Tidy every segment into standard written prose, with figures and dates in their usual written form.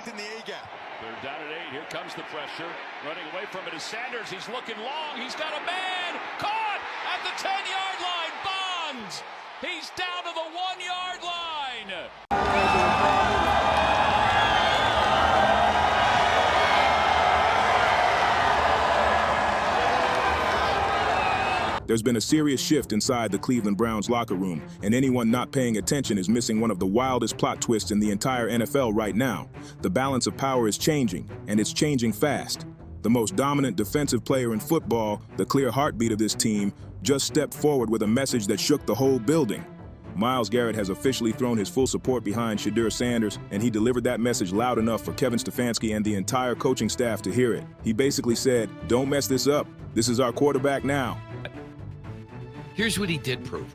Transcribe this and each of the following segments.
in the A-gap. They're down at 8. Here comes the pressure. Running away from it is Sanders. He's looking long. He's got a man. Caught at the 10-yard line. Bonds. He's down to the 1-yard line. There's been a serious shift inside the Cleveland Browns locker room, and anyone not paying attention is missing one of the wildest plot twists in the entire NFL right now. The balance of power is changing, and it's changing fast. The most dominant defensive player in football, the clear heartbeat of this team, just stepped forward with a message that shook the whole building. Myles Garrett has officially thrown his full support behind Shedeur Sanders, and he delivered that message loud enough for Kevin Stefanski and the entire coaching staff to hear it. He basically said, "Don't mess this up. This is our quarterback now." Here's what he did prove.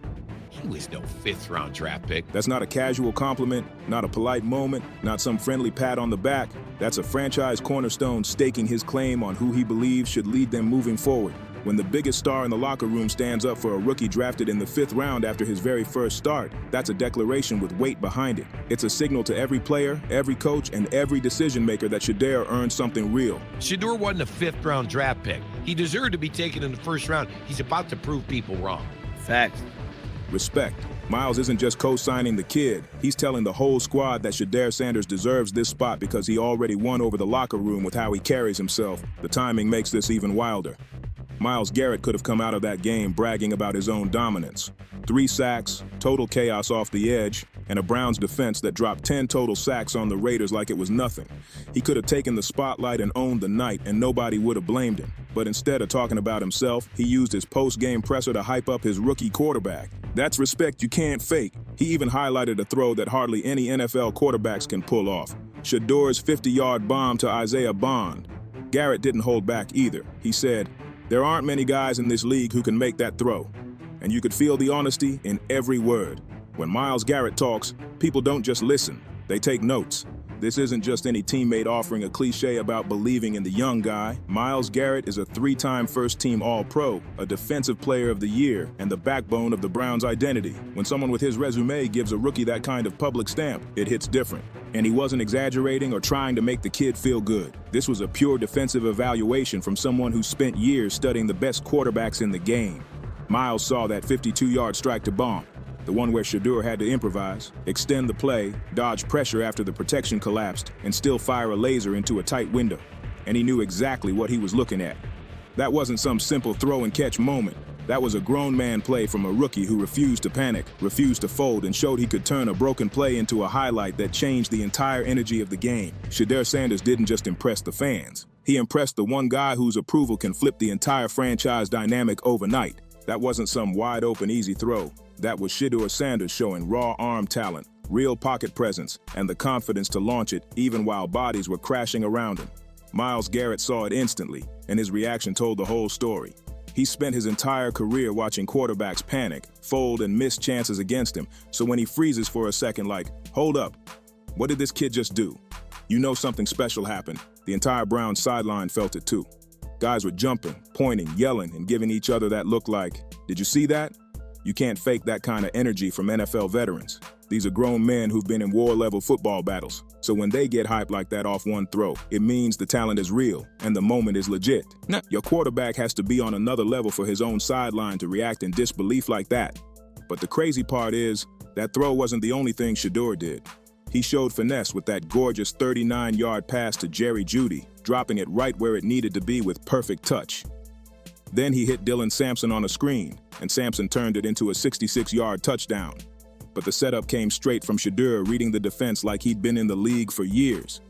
He was no fifth-round draft pick. That's not a casual compliment, not a polite moment, not some friendly pat on the back. That's a franchise cornerstone staking his claim on who he believes should lead them moving forward. When the biggest star in the locker room stands up for a rookie drafted in the 5th round after his very first start, that's a declaration with weight behind it. It's a signal to every player, every coach, and every decision-maker that Shedeur earned something real. Shedeur wasn't a fifth-round draft pick. He deserved to be taken in the 1st round. He's about to prove people wrong. Facts. Respect. Myles isn't just co-signing the kid. He's telling the whole squad that Shedeur Sanders deserves this spot because he already won over the locker room with how he carries himself. The timing makes this even wilder. Myles Garrett could have come out of that game bragging about his own dominance. 3 sacks, total chaos off the edge, and a Browns defense that dropped 10 total sacks on the Raiders like it was nothing. He could have taken the spotlight and owned the night, and nobody would have blamed him. But instead of talking about himself, he used his post-game presser to hype up his rookie quarterback. That's respect you can't fake. He even highlighted a throw that hardly any NFL quarterbacks can pull off. Shedeur's 50-yard bomb to Isaiah Bond. Garrett didn't hold back either. He said, "There aren't many guys in this league who can make that throw." And you could feel the honesty in every word. When Myles Garrett talks, people don't just listen, they take notes. This isn't just any teammate offering a cliche about believing in the young guy. Myles Garrett is a 3-time first-team All-Pro, a Defensive Player of the Year, and the backbone of the Browns' identity. When someone with his resume gives a rookie that kind of public stamp, it hits different. And he wasn't exaggerating or trying to make the kid feel good. This was a pure defensive evaluation from someone who spent years studying the best quarterbacks in the game. Myles saw that 52-yard strike to bomb, the one where Shedeur had to improvise, extend the play, dodge pressure after the protection collapsed, and still fire a laser into a tight window. And he knew exactly what he was looking at. That wasn't some simple throw-and-catch moment. That was a grown man play from a rookie who refused to panic, refused to fold, and showed he could turn a broken play into a highlight that changed the entire energy of the game. Shedeur Sanders didn't just impress the fans. He impressed the one guy whose approval can flip the entire franchise dynamic overnight. That wasn't some wide-open, easy throw. That was Shedeur Sanders showing raw arm talent, real pocket presence, and the confidence to launch it even while bodies were crashing around him. Myles Garrett saw it instantly, and his reaction told the whole story. He spent his entire career watching quarterbacks panic, fold, and miss chances against him, so when he freezes for a second like, "Hold up, what did this kid just do?" You know something special happened. The entire Browns sideline felt it too. Guys were jumping, pointing, yelling, and giving each other that look like, "Did you see that?" You can't fake that kind of energy from NFL veterans. These are grown men who've been in war-level football battles. So when they get hyped like that off one throw, it means the talent is real and the moment is legit. Now, your quarterback has to be on another level for his own sideline to react in disbelief like that. But the crazy part is, that throw wasn't the only thing Shedeur did. He showed finesse with that gorgeous 39-yard pass to Jerry Jeudy, dropping it right where it needed to be with perfect touch. Then he hit Dylan Sampson on a screen, and Sampson turned it into a 66-yard touchdown. But the setup came straight from Shedeur reading the defense like he'd been in the league for years.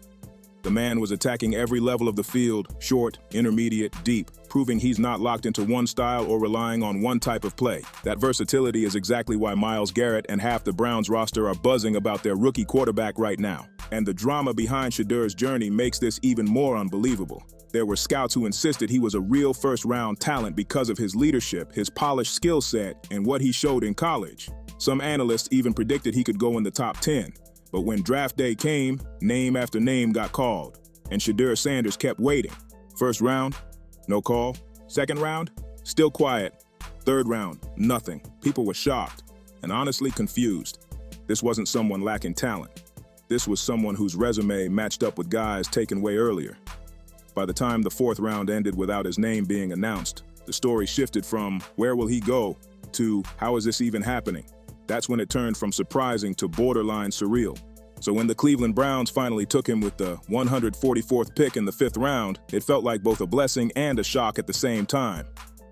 The man was attacking every level of the field, short, intermediate, deep, proving he's not locked into one style or relying on one type of play. That versatility is exactly why Myles Garrett and half the Browns roster are buzzing about their rookie quarterback right now. And the drama behind Shedeur's journey makes this even more unbelievable. There were scouts who insisted he was a real first-round talent because of his leadership, his polished skill set, and what he showed in college. Some analysts even predicted he could go in the top 10. But when draft day came, name after name got called, and Shedeur Sanders kept waiting. First round, no call. Second round, still quiet. Third round, nothing. People were shocked and honestly confused. This wasn't someone lacking talent. This was someone whose resume matched up with guys taken way earlier. By the time the fourth round ended without his name being announced, the story shifted from "where will he go" to "how is this even happening?" That's when it turned from surprising to borderline surreal. So when the Cleveland Browns finally took him with the 144th pick in the 5th round, it felt like both a blessing and a shock at the same time.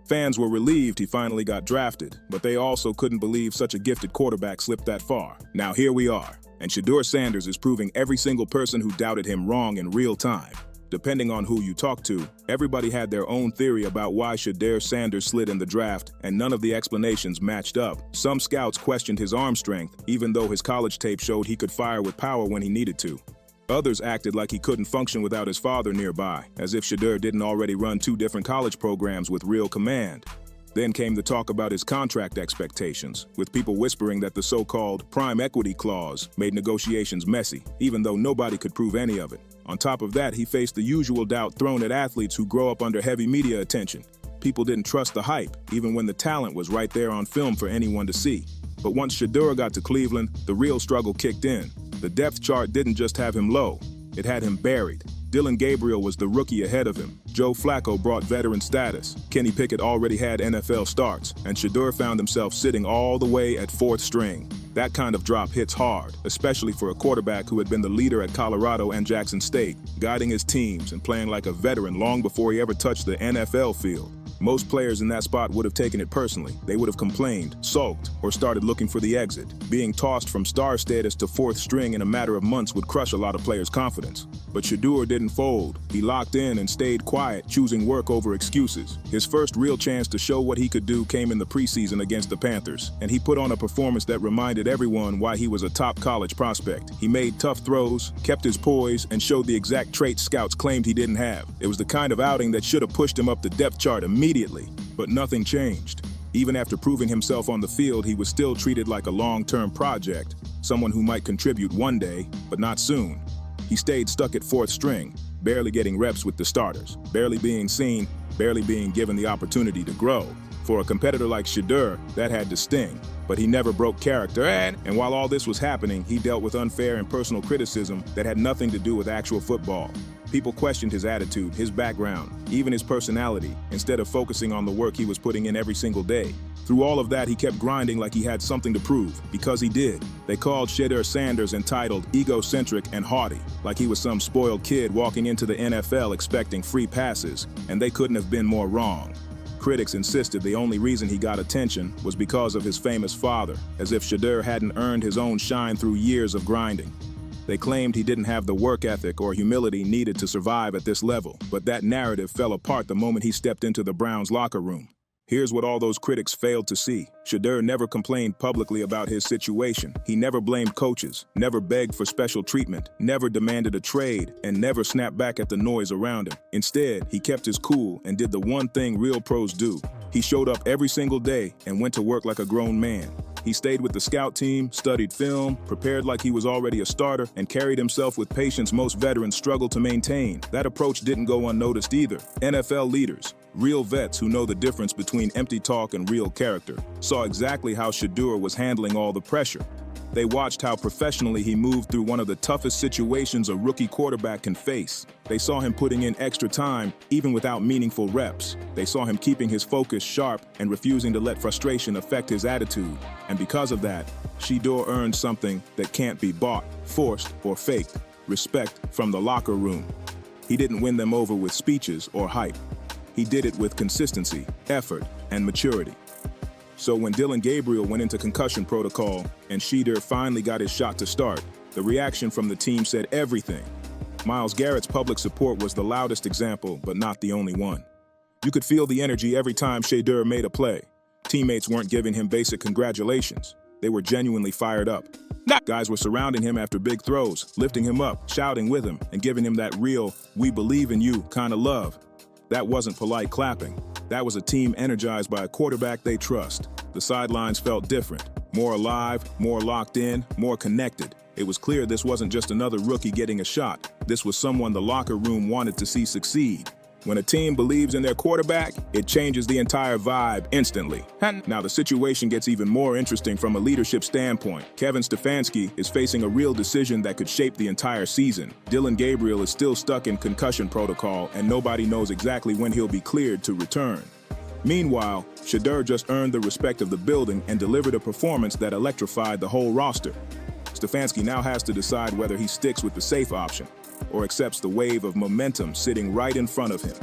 Fans were relieved he finally got drafted, but they also couldn't believe such a gifted quarterback slipped that far. Now here we are, and Shedeur Sanders is proving every single person who doubted him wrong in real time. Depending on who you talk to, everybody had their own theory about why Shedeur Sanders slid in the draft, and none of the explanations matched up. Some scouts questioned his arm strength, even though his college tape showed he could fire with power when he needed to. Others acted like he couldn't function without his father nearby, as if Shedeur didn't already run 2 different college programs with real command. Then came the talk about his contract expectations, with people whispering that the so-called prime equity clause made negotiations messy, even though nobody could prove any of it. On top of that, he faced the usual doubt thrown at athletes who grow up under heavy media attention. People didn't trust the hype, even when the talent was right there on film for anyone to see. But once Shedeur got to Cleveland, the real struggle kicked in. The depth chart didn't just have him low, it had him buried. Dillon Gabriel was the rookie ahead of him. Joe Flacco brought veteran status. Kenny Pickett already had NFL starts, and Shedeur found himself sitting all the way at 4th string. That kind of drop hits hard, especially for a quarterback who had been the leader at Colorado and Jackson State, guiding his teams and playing like a veteran long before he ever touched the NFL field. Most players in that spot would have taken it personally. They would have complained, sulked, or started looking for the exit. Being tossed from star status to 4th string in a matter of months would crush a lot of players' confidence. But Shedeur didn't fold. He locked in and stayed quiet, choosing work over excuses. His first real chance to show what he could do came in the preseason against the Panthers, and he put on a performance that reminded everyone why he was a top college prospect. He made tough throws, kept his poise, and showed the exact traits scouts claimed he didn't have. It was the kind of outing that should have pushed him up the depth chart immediately, but nothing changed. Even after proving himself on the field, he was still treated like a long-term project, someone who might contribute one day, but not soon. He stayed stuck at 4th string, barely getting reps with the starters, barely being seen, barely being given the opportunity to grow. For a competitor like Shedeur, that had to sting, but he never broke character, and while all this was happening, he dealt with unfair and personal criticism that had nothing to do with actual football. People questioned his attitude, his background, even his personality, instead of focusing on the work he was putting in every single day. Through all of that, he kept grinding like he had something to prove, because he did. They called Shedeur Sanders entitled, egocentric, and haughty, like he was some spoiled kid walking into the NFL expecting free passes, and they couldn't have been more wrong. Critics insisted the only reason he got attention was because of his famous father, as if Shedeur hadn't earned his own shine through years of grinding. They claimed he didn't have the work ethic or humility needed to survive at this level, but that narrative fell apart the moment he stepped into the Browns' locker room. Here's what all those critics failed to see. Shedeur never complained publicly about his situation. He never blamed coaches, never begged for special treatment, never demanded a trade, and never snapped back at the noise around him. Instead, he kept his cool and did the one thing real pros do. He showed up every single day and went to work like a grown man. He stayed with the scout team, studied film, prepared like he was already a starter, and carried himself with patience most veterans struggle to maintain. That approach didn't go unnoticed either. NFL leaders, real vets who know the difference between empty talk and real character, saw exactly how Shedeur was handling all the pressure. They watched how professionally he moved through one of the toughest situations a rookie quarterback can face. They saw him putting in extra time, even without meaningful reps. They saw him keeping his focus sharp and refusing to let frustration affect his attitude. And because of that, Shedeur earned something that can't be bought, forced, or faked: respect from the locker room. He didn't win them over with speeches or hype. He did it with consistency, effort, and maturity. So when Dillon Gabriel went into concussion protocol and Shedeur finally got his shot to start, the reaction from the team said everything. Myles Garrett's public support was the loudest example, but not the only one. You could feel the energy every time Shedeur made a play. Teammates weren't giving him basic congratulations. They were genuinely fired up. Guys were surrounding him after big throws, lifting him up, shouting with him, and giving him that real, "we believe in you" kind of love. That wasn't polite clapping. That was a team energized by a quarterback they trust. The sidelines felt different, more alive, more locked in, more connected. It was clear this wasn't just another rookie getting a shot. This was someone the locker room wanted to see succeed. When a team believes in their quarterback, it changes the entire vibe instantly. Now the situation gets even more interesting from a leadership standpoint. Kevin Stefanski is facing a real decision that could shape the entire season. Dillon Gabriel is still stuck in concussion protocol, and nobody knows exactly when he'll be cleared to return. Meanwhile, Shedeur just earned the respect of the building and delivered a performance that electrified the whole roster. Stefanski now has to decide whether he sticks with the safe option or accepts the wave of momentum sitting right in front of him.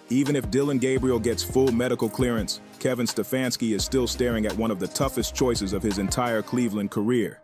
Even if Dillon Gabriel gets full medical clearance, Kevin Stefanski is still staring at one of the toughest choices of his entire Cleveland career,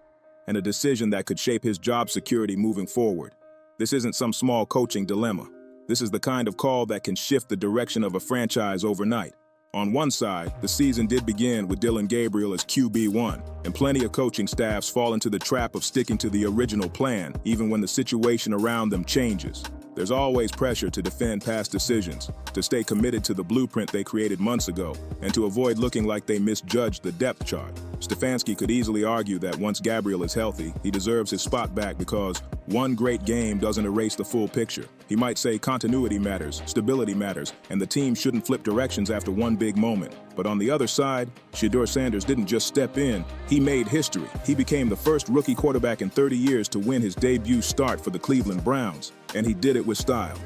and a decision that could shape his job security moving forward. This isn't some small coaching dilemma. This is the kind of call that can shift the direction of a franchise overnight. On one side, the season did begin with Dillon Gabriel as QB1, and plenty of coaching staffs fall into the trap of sticking to the original plan, even when the situation around them changes. There's always pressure to defend past decisions, to stay committed to the blueprint they created months ago, and to avoid looking like they misjudged the depth chart. Stefanski could easily argue that once Gabriel is healthy, he deserves his spot back because one great game doesn't erase the full picture. He might say continuity matters, stability matters, and the team shouldn't flip directions after one big moment. But on the other side, Shedeur Sanders didn't just step in, he made history. He became the first rookie quarterback in 30 years to win his debut start for the Cleveland Browns, and he did it with style.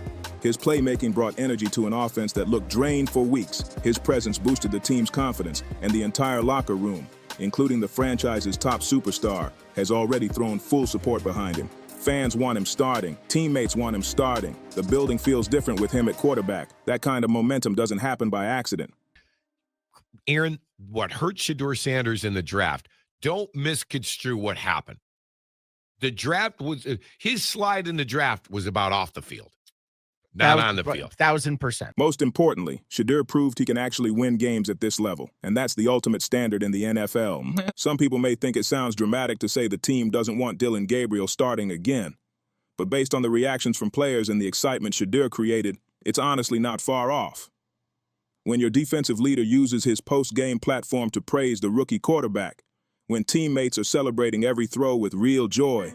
His playmaking brought energy to an offense that looked drained for weeks. His presence boosted the team's confidence, and the entire locker room, including the franchise's top superstar, has already thrown full support behind him. Fans want him starting. Teammates want him starting. The building feels different with him at quarterback. That kind of momentum doesn't happen by accident. Aaron, what hurt Shedeur Sanders in the draft, don't misconstrue what happened. The draft was, his slide in the draft was about off the field, not on the field. 1,000%. Most importantly, Shedeur proved he can actually win games at this level, and that's the ultimate standard in the NFL. Some people may think it sounds dramatic to say the team doesn't want Dillon Gabriel starting again, but based on the reactions from players and the excitement Shedeur created, it's honestly not far off. When your defensive leader uses his post-game platform to praise the rookie quarterback, when teammates are celebrating every throw with real joy,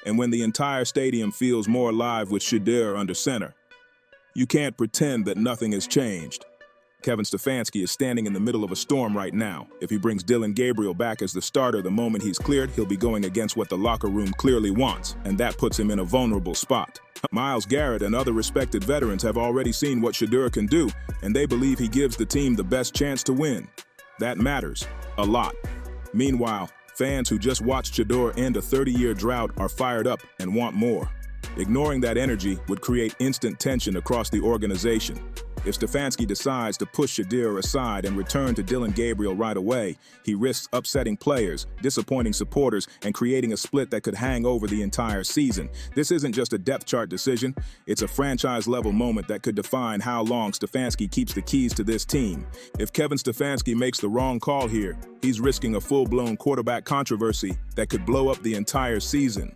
and when the entire stadium feels more alive with Shedeur under center, you can't pretend that nothing has changed. Kevin Stefanski is standing in the middle of a storm right now. If he brings Dillon Gabriel back as the starter the moment he's cleared, he'll be going against what the locker room clearly wants, and that puts him in a vulnerable spot. Myles Garrett and other respected veterans have already seen what Shedeur can do, and they believe he gives the team the best chance to win. That matters a lot. Meanwhile, fans who just watched Shedeur end a 30-year drought are fired up and want more. Ignoring that energy would create instant tension across the organization. If Stefanski decides to push Shedeur aside and return to Dillon Gabriel right away, he risks upsetting players, disappointing supporters, and creating a split that could hang over the entire season. This isn't just a depth chart decision, it's a franchise-level moment that could define how long Stefanski keeps the keys to this team. If Kevin Stefanski makes the wrong call here, he's risking a full-blown quarterback controversy that could blow up the entire season.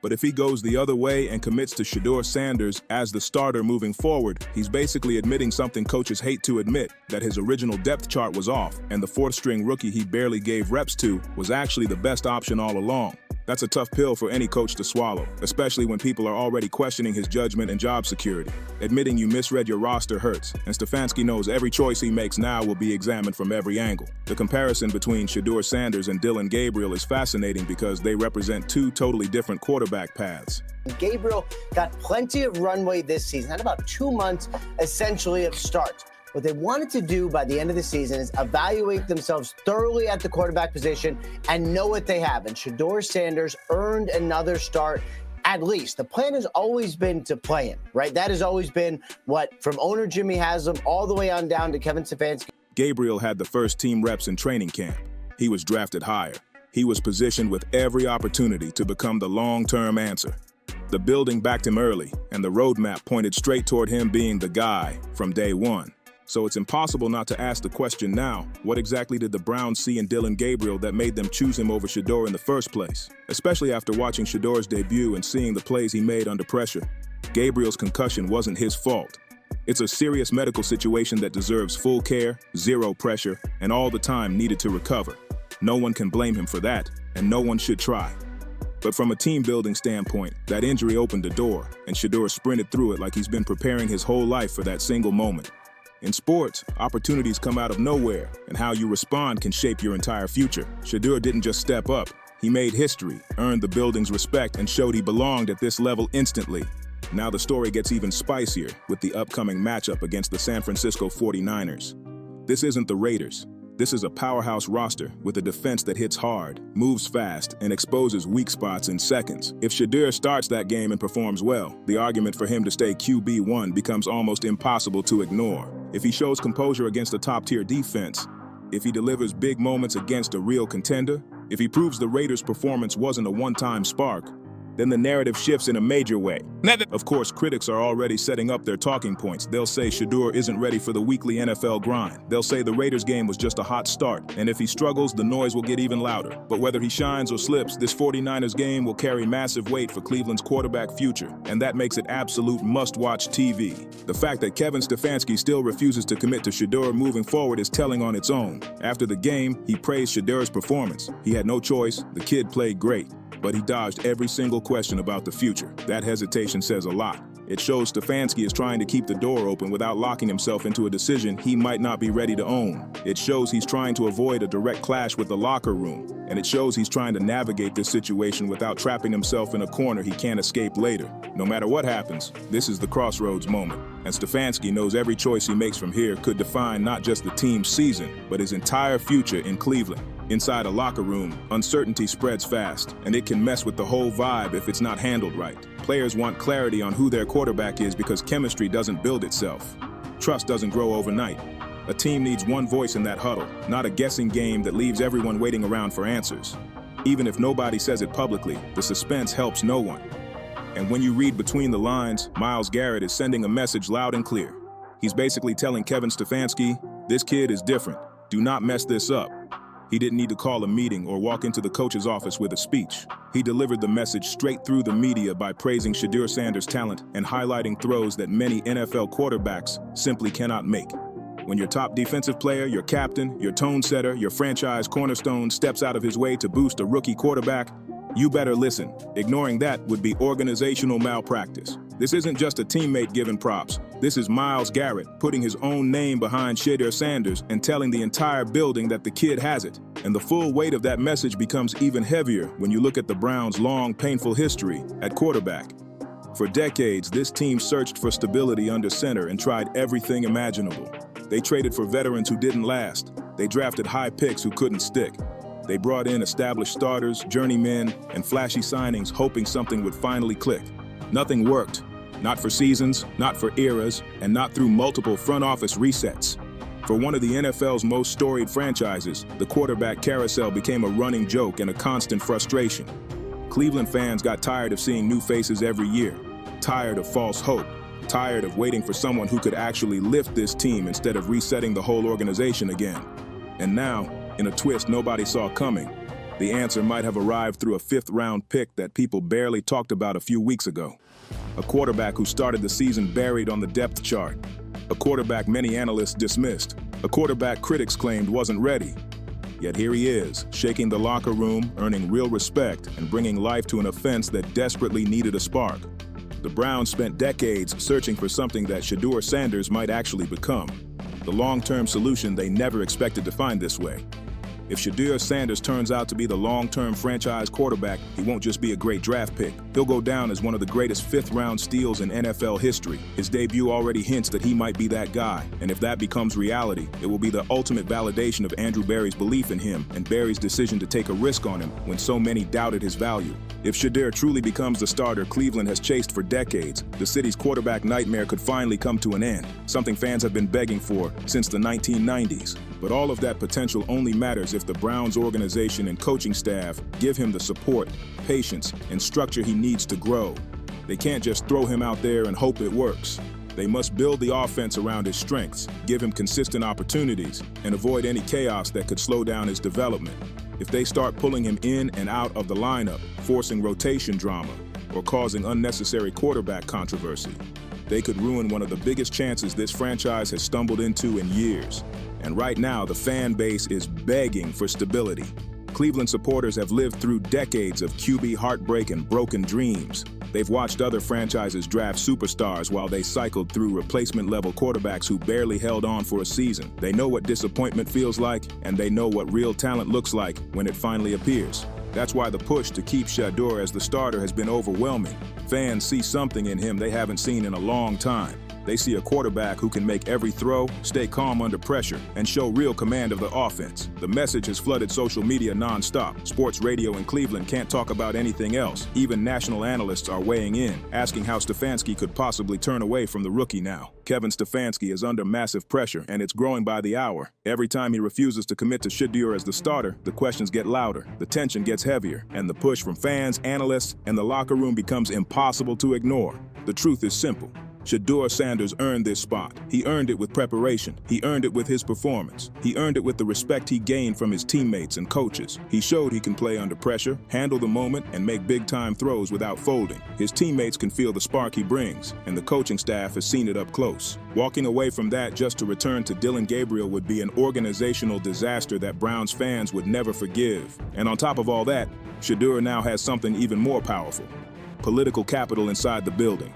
But if he goes the other way and commits to Shedeur Sanders as the starter moving forward, he's basically admitting something coaches hate to admit, that his original depth chart was off, and the fourth-string rookie he barely gave reps to was actually the best option all along. That's a tough pill for any coach to swallow, especially when people are already questioning his judgment and job security. Admitting you misread your roster hurts, and Stefanski knows every choice he makes now will be examined from every angle. The comparison between Shedeur Sanders and Dillon Gabriel is fascinating because they represent two totally different quarterback paths. Gabriel got plenty of runway this season, had about 2 months essentially of start. What they wanted to do by the end of the season is evaluate themselves thoroughly at the quarterback position and know what they have. And Shedeur Sanders earned another start, at least. The plan has always been to play him, right? That has always been what, from owner Jimmy Haslam all the way on down to Kevin Stefanski. Gabriel had the first team reps in training camp. He was drafted higher. He was positioned with every opportunity to become the long-term answer. The building backed him early, and the roadmap pointed straight toward him being the guy from day one. So it's impossible not to ask the question now, what exactly did the Browns see in Dillon Gabriel that made them choose him over Shedeur in the first place? Especially after watching Shedeur's debut and seeing the plays he made under pressure. Gabriel's concussion wasn't his fault. It's a serious medical situation that deserves full care, zero pressure, and all the time needed to recover. No one can blame him for that, and no one should try. But from a team-building standpoint, that injury opened a door, and Shedeur sprinted through it like he's been preparing his whole life for that single moment. In sports, opportunities come out of nowhere, and how you respond can shape your entire future. Shedeur didn't just step up. He made history, earned the building's respect, and showed he belonged at this level instantly. Now the story gets even spicier with the upcoming matchup against the San Francisco 49ers. This isn't the Raiders. This is a powerhouse roster with a defense that hits hard, moves fast, and exposes weak spots in seconds. If Shedeur starts that game and performs well, the argument for him to stay QB1 becomes almost impossible to ignore. If he shows composure against a top-tier defense, if he delivers big moments against a real contender, if he proves the Raiders' performance wasn't a one-time spark, then the narrative shifts in a major way. Of course, critics are already setting up their talking points. They'll say Shedeur isn't ready for the weekly NFL grind. They'll say the Raiders game was just a hot start, and if he struggles, the noise will get even louder. But whether he shines or slips, this 49ers game will carry massive weight for Cleveland's quarterback future, and that makes it absolute must-watch TV. The fact that Kevin Stefanski still refuses to commit to Shedeur moving forward is telling on its own. After the game, he praised Shedeur's performance. He had no choice. The kid played great, but he dodged every single question about the future. That hesitation says a lot. It shows Stefanski is trying to keep the door open without locking himself into a decision he might not be ready to own. It shows he's trying to avoid a direct clash with the locker room. And it shows he's trying to navigate this situation without trapping himself in a corner he can't escape later. No matter what happens, this is the crossroads moment. And Stefanski knows every choice he makes from here could define not just the team's season, but his entire future in Cleveland. Inside a locker room, uncertainty spreads fast, and it can mess with the whole vibe if it's not handled right. Players want clarity on who their quarterback is because chemistry doesn't build itself. Trust doesn't grow overnight. A team needs one voice in that huddle, not a guessing game that leaves everyone waiting around for answers. Even if nobody says it publicly, the suspense helps no one. And when you read between the lines, Myles Garrett is sending a message loud and clear. He's basically telling Kevin Stefanski, this kid is different. Do not mess this up. He didn't need to call a meeting or walk into the coach's office with a speech. He delivered the message straight through the media by praising Shedeur Sanders' talent and highlighting throws that many NFL quarterbacks simply cannot make. When your top defensive player, your captain, your tone setter, your franchise cornerstone steps out of his way to boost a rookie quarterback, you better listen. Ignoring that would be organizational malpractice. This isn't just a teammate giving props. This is Myles Garrett putting his own name behind Shedeur Sanders and telling the entire building that the kid has it. And the full weight of that message becomes even heavier when you look at the Browns' long, painful history at quarterback. For decades, this team searched for stability under center and tried everything imaginable. They traded for veterans who didn't last. They drafted high picks who couldn't stick. They brought in established starters, journeymen, and flashy signings hoping something would finally click. Nothing worked. Not for seasons, not for eras, and not through multiple front office resets. For one of the NFL's most storied franchises, the quarterback carousel became a running joke and a constant frustration. Cleveland fans got tired of seeing new faces every year, tired of false hope, tired of waiting for someone who could actually lift this team instead of resetting the whole organization again. And now, in a twist nobody saw coming, the answer might have arrived through a fifth-round pick that people barely talked about a few weeks ago. A quarterback who started the season buried on the depth chart. A quarterback many analysts dismissed. A quarterback critics claimed wasn't ready. Yet here he is, shaking the locker room, earning real respect, and bringing life to an offense that desperately needed a spark. The Browns spent decades searching for something that Shedeur Sanders might actually become. The long-term solution they never expected to find this way. If Shedeur Sanders turns out to be the long-term franchise quarterback, he won't just be a great draft pick. He'll go down as one of the greatest fifth-round steals in NFL history. His debut already hints that he might be that guy, and if that becomes reality, it will be the ultimate validation of Andrew Berry's belief in him and Berry's decision to take a risk on him when so many doubted his value. If Shedeur truly becomes the starter Cleveland has chased for decades, the city's quarterback nightmare could finally come to an end, something fans have been begging for since the 1990s. But all of that potential only matters if the Browns organization and coaching staff give him the support, patience, and structure he needs to grow. They can't just throw him out there and hope it works. They must build the offense around his strengths, give him consistent opportunities, and avoid any chaos that could slow down his development. If they start pulling him in and out of the lineup, forcing rotation drama, or causing unnecessary quarterback controversy, they could ruin one of the biggest chances this franchise has stumbled into in years. And right now, the fan base is begging for stability. Cleveland supporters have lived through decades of QB heartbreak and broken dreams. They've watched other franchises draft superstars while they cycled through replacement-level quarterbacks who barely held on for a season. They know what disappointment feels like, and they know what real talent looks like when it finally appears. That's why the push to keep Shedeur as the starter has been overwhelming. Fans see something in him they haven't seen in a long time. They see a quarterback who can make every throw, stay calm under pressure, and show real command of the offense. The message has flooded social media nonstop. Sports radio in Cleveland can't talk about anything else. Even national analysts are weighing in, asking how Stefanski could possibly turn away from the rookie now. Kevin Stefanski is under massive pressure, and it's growing by the hour. Every time he refuses to commit to Shedeur as the starter, the questions get louder, the tension gets heavier, and the push from fans, analysts, and the locker room becomes impossible to ignore. The truth is simple. Shedeur Sanders earned this spot. He earned it with preparation. He earned it with his performance. He earned it with the respect he gained from his teammates and coaches. He showed he can play under pressure, handle the moment, and make big-time throws without folding. His teammates can feel the spark he brings, and the coaching staff has seen it up close. Walking away from that just to return to Dillon Gabriel would be an organizational disaster that Browns fans would never forgive. And on top of all that, Shedeur now has something even more powerful: political capital inside the building.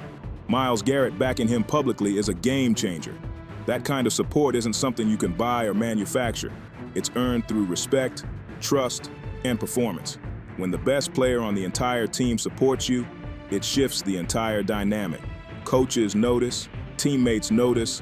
Myles Garrett backing him publicly is a game changer. That kind of support isn't something you can buy or manufacture. It's earned through respect, trust, and performance. When the best player on the entire team supports you, it shifts the entire dynamic. Coaches notice, teammates notice.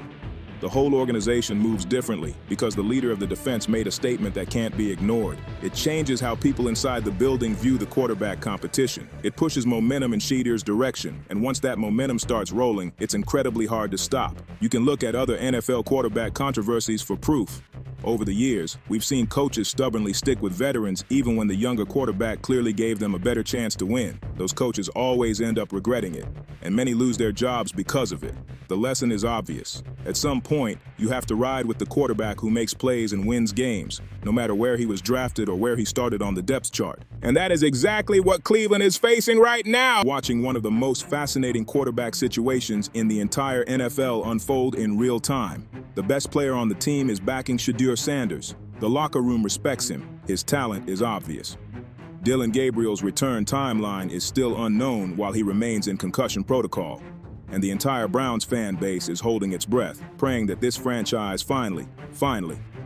The whole organization moves differently because the leader of the defense made a statement that can't be ignored. It changes how people inside the building view the quarterback competition. It pushes momentum in Shedeur's direction, and once that momentum starts rolling, it's incredibly hard to stop. You can look at other NFL quarterback controversies for proof. Over the years, we've seen coaches stubbornly stick with veterans even when the younger quarterback clearly gave them a better chance to win. Those coaches always end up regretting it, and many lose their jobs because of it. The lesson is obvious. At some point, you have to ride with the quarterback who makes plays and wins games, no matter where he was drafted or where he started on the depth chart. And that is exactly what Cleveland is facing right now. Watching one of the most fascinating quarterback situations in the entire NFL unfold in real time. The best player on the team is backing Shedeur Sanders. The locker room respects him. His talent is obvious. Dillon Gabriel's return timeline is still unknown while he remains in concussion protocol. And the entire Browns fan base is holding its breath, praying that this franchise finally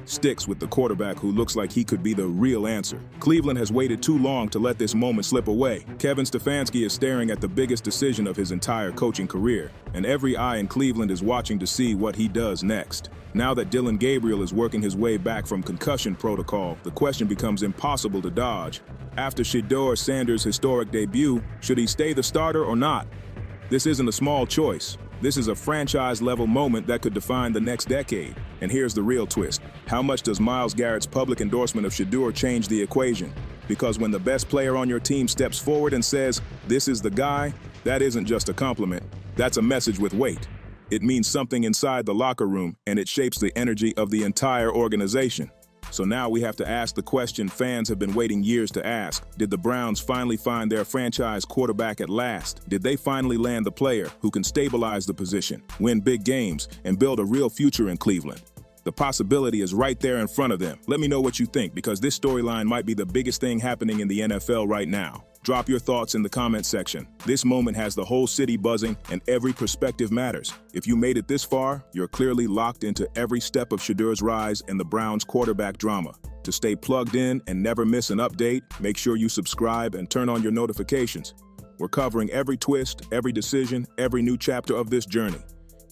sticks with the quarterback who looks like he could be the real answer. Cleveland has waited too long to let this moment slip away. Kevin Stefanski is staring at the biggest decision of his entire coaching career, and every eye in Cleveland is watching to see what he does next. Now that Dillon Gabriel is working his way back from concussion protocol, the question becomes impossible to dodge. After Shedeur Sanders' historic debut, should he stay the starter or not? This isn't a small choice. This is a franchise-level moment that could define the next decade. And here's the real twist. How much does Myles Garrett's public endorsement of Shedeur change the equation? Because when the best player on your team steps forward and says, "This is the guy," that isn't just a compliment. That's a message with weight. It means something inside the locker room, and it shapes the energy of the entire organization. So now we have to ask the question fans have been waiting years to ask. Did the Browns finally find their franchise quarterback at last? Did they finally land the player who can stabilize the position, win big games, and build a real future in Cleveland? The possibility is right there in front of them. Let me know what you think, because this storyline might be the biggest thing happening in the NFL right now. Drop your thoughts in the comment section. This moment has the whole city buzzing, and every perspective matters. If you made it this far, you're clearly locked into every step of Shedeur's rise and the Browns' quarterback drama. To stay plugged in and never miss an update, make sure you subscribe and turn on your notifications. We're covering every twist, every decision, every new chapter of this journey.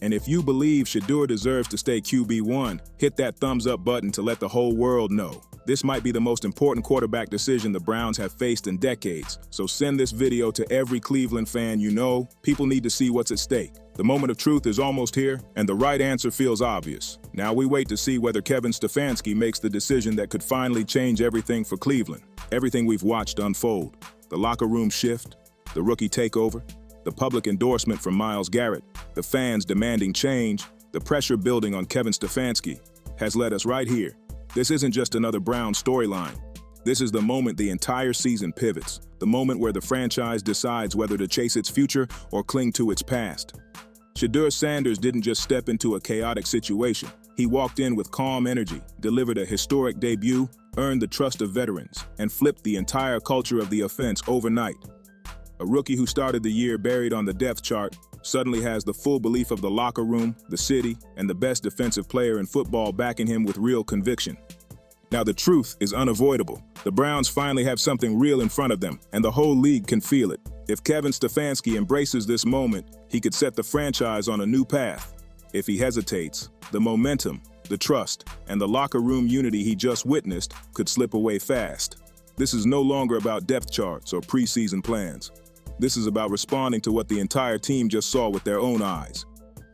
And if you believe Shedeur deserves to stay QB1, hit that thumbs up button to let the whole world know. This might be the most important quarterback decision the Browns have faced in decades. So send this video to every Cleveland fan you know. People need to see what's at stake. The moment of truth is almost here, and the right answer feels obvious. Now we wait to see whether Kevin Stefanski makes the decision that could finally change everything for Cleveland. Everything we've watched unfold. The locker room shift, the rookie takeover, the public endorsement from Myles Garrett, the fans demanding change, the pressure building on Kevin Stefanski, has led us right here. This isn't just another Browns storyline. This is the moment the entire season pivots, the moment where the franchise decides whether to chase its future or cling to its past. Shedeur Sanders didn't just step into a chaotic situation. He walked in with calm energy, delivered a historic debut, earned the trust of veterans, and flipped the entire culture of the offense overnight. A rookie who started the year buried on the depth chart suddenly has the full belief of the locker room, the city, and the best defensive player in football backing him with real conviction. Now the truth is unavoidable. The Browns finally have something real in front of them, and the whole league can feel it. If Kevin Stefanski embraces this moment, he could set the franchise on a new path. If he hesitates, the momentum, the trust, and the locker room unity he just witnessed could slip away fast. This is no longer about depth charts or preseason plans. This is about responding to what the entire team just saw with their own eyes.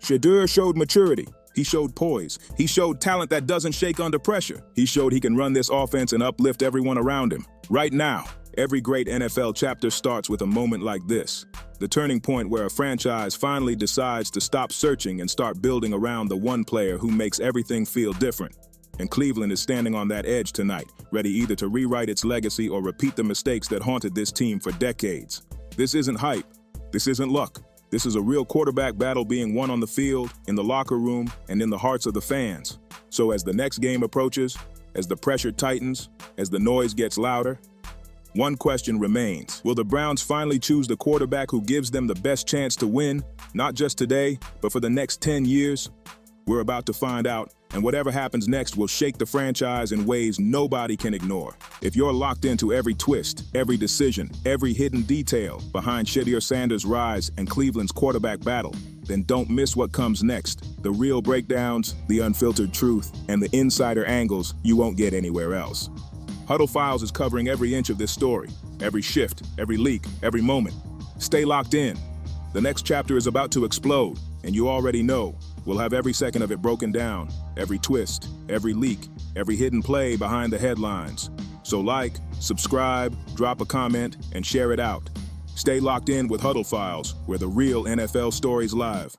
Shedeur showed maturity. He showed poise. He showed talent that doesn't shake under pressure. He showed he can run this offense and uplift everyone around him. Right now, every great NFL chapter starts with a moment like this. The turning point where a franchise finally decides to stop searching and start building around the one player who makes everything feel different. And Cleveland is standing on that edge tonight, ready either to rewrite its legacy or repeat the mistakes that haunted this team for decades. This isn't hype. This isn't luck. This is a real quarterback battle being won on the field, in the locker room, and in the hearts of the fans. So as the next game approaches, as the pressure tightens, as the noise gets louder, one question remains. Will the Browns finally choose the quarterback who gives them the best chance to win, not just today, but for the next 10 years? We're about to find out, and whatever happens next will shake the franchise in ways nobody can ignore. If you're locked into every twist, every decision, every hidden detail behind Shedeur Sanders' rise and Cleveland's quarterback battle, then don't miss what comes next. The real breakdowns, the unfiltered truth, and the insider angles you won't get anywhere else. Huddle Files is covering every inch of this story, every shift, every leak, every moment. Stay locked in. The next chapter is about to explode, and you already know we'll have every second of it broken down, every twist, every leak, every hidden play behind the headlines. So like, subscribe, drop a comment, and share it out. Stay locked in with Huddle Files, where the real NFL stories live.